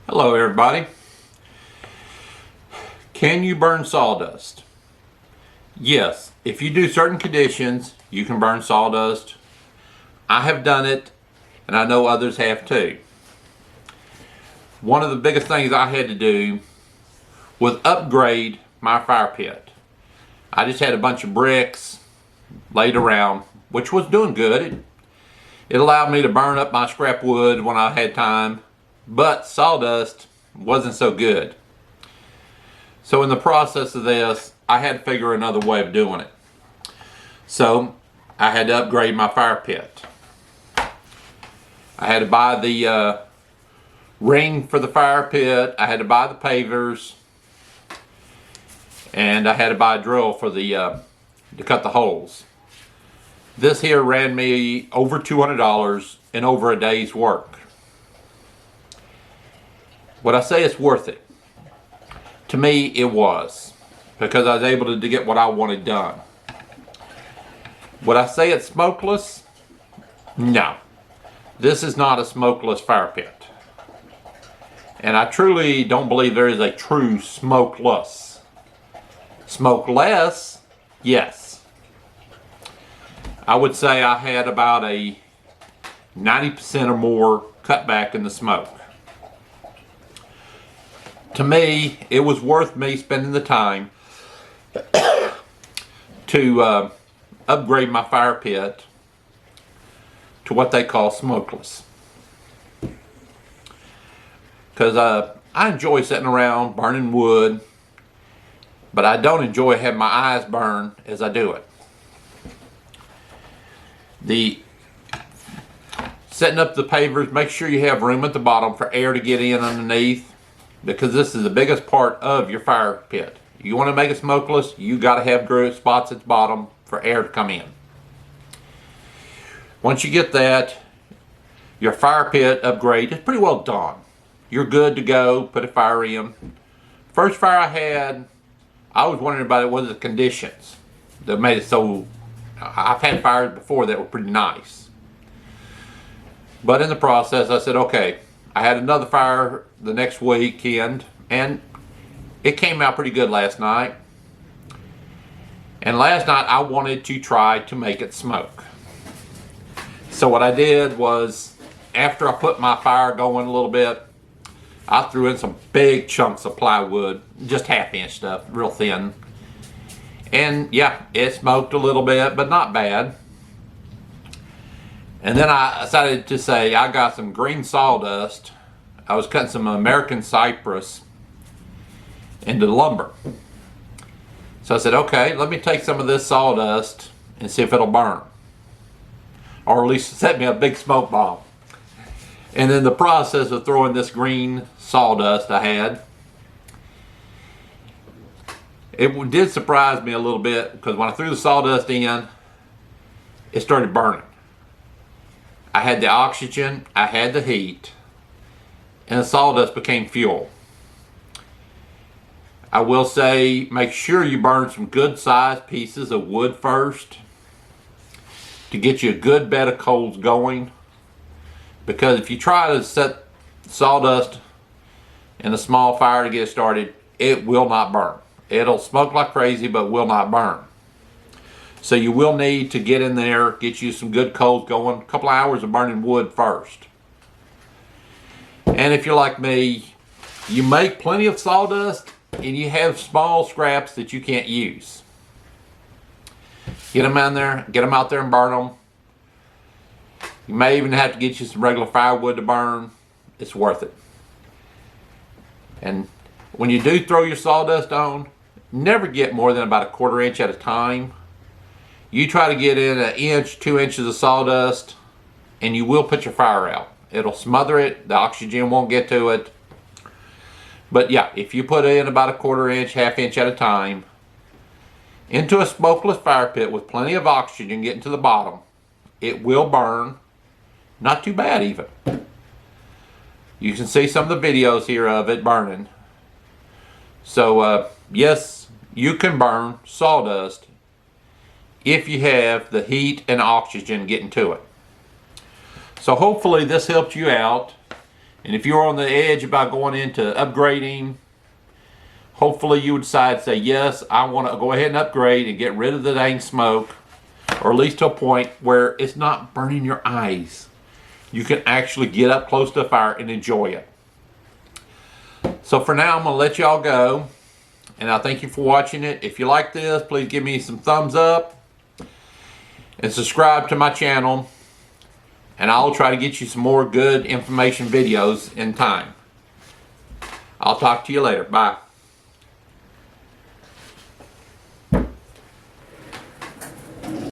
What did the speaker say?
Hello everybody. Can you burn sawdust? Yes, if you do certain conditions, you can burn sawdust. I have done it, and I know others have too. One of the biggest things I had to do was upgrade my fire pit. I just had a bunch of bricks laid around, which was doing good. It allowed me to burn up my scrap wood when I had time, but sawdust wasn't so good. So in the process of this, I had to figure another way of doing it. So I had to upgrade my fire pit. I had to buy the ring for the fire pit, I had to buy the pavers, and I had to buy a drill for the to cut the holes. This here ran me over $200 and over a day's work. Would I say it's worth it? To me, it was, because I was able to get what I wanted done. Would I say it's smokeless? No. This is not a smokeless fire pit. And I truly don't believe there is a true smokeless. Smokeless, yes. I would say I had about a 90% or more cutback in the smoke. To me, it was worth me spending the time to upgrade my fire pit to what they call smokeless. Because I enjoy sitting around burning wood, but I don't enjoy having my eyes burn as I do it. Setting up the pavers, make sure you have room at the bottom for air to get in underneath, because this is the biggest part of your fire pit. You want to make it smokeless, you got to have groove spots at the bottom for air to come in. Once you get that, your fire pit upgrade is pretty well done. You're good to go, put a fire in. First fire I had, I was wondering about it was the conditions that made it so. I've had fires before that were pretty nice. But in the process, I said, okay, I had another fire the next weekend, and it came out pretty good last night. And last night, I wanted to try to make it smoke. So what I did was, after I put my fire going a little bit, I threw in some big chunks of plywood, just half-inch stuff, real thin. And yeah, it smoked a little bit, but not bad. And then I decided to say, I got some green sawdust. I was cutting some American cypress into lumber. So I said, okay, let me take some of this sawdust and see if it'll burn. Or at least set me a big smoke bomb. And in the process of throwing this green sawdust I had, it did surprise me a little bit, because when I threw the sawdust in, it started burning. I had the oxygen, I had the heat, and the sawdust became fuel. I will say, make sure you burn some good sized pieces of wood first to get you a good bed of coals going, because if you try to set sawdust in a small fire to get it started, it will not burn. It'll smoke like crazy, but will not burn. So you will need to get in there, get you some good coals going, a couple hours of burning wood first. And if you're like me, you make plenty of sawdust and you have small scraps that you can't use. Get them out there and burn them. You may even have to get you some regular firewood to burn. It's worth it. And when you do throw your sawdust on, never get more than about a 1/4 inch at a time. You try to get in 1 inch, 2 inches of sawdust, and you will put your fire out. It'll smother it, the oxygen won't get to it. But yeah, if you put in about a 1/4 inch, 1/2 inch at a time, into a smokeless fire pit with plenty of oxygen getting to the bottom, it will burn. Not too bad even. You can see some of the videos here of it burning. So yes, you can burn sawdust if you have the heat and oxygen getting to it. So hopefully this helped you out. And if you're on the edge about going into upgrading, hopefully you would decide to say, yes, I want to go ahead and upgrade and get rid of the dang smoke, or at least to a point where it's not burning your eyes. You can actually get up close to the fire and enjoy it. So for now, I'm going to let y'all go. And I thank you for watching it. If you like this, please give me some thumbs up and subscribe to my channel. And I'll try to get you some more good information videos in time. I'll talk to you later. Bye.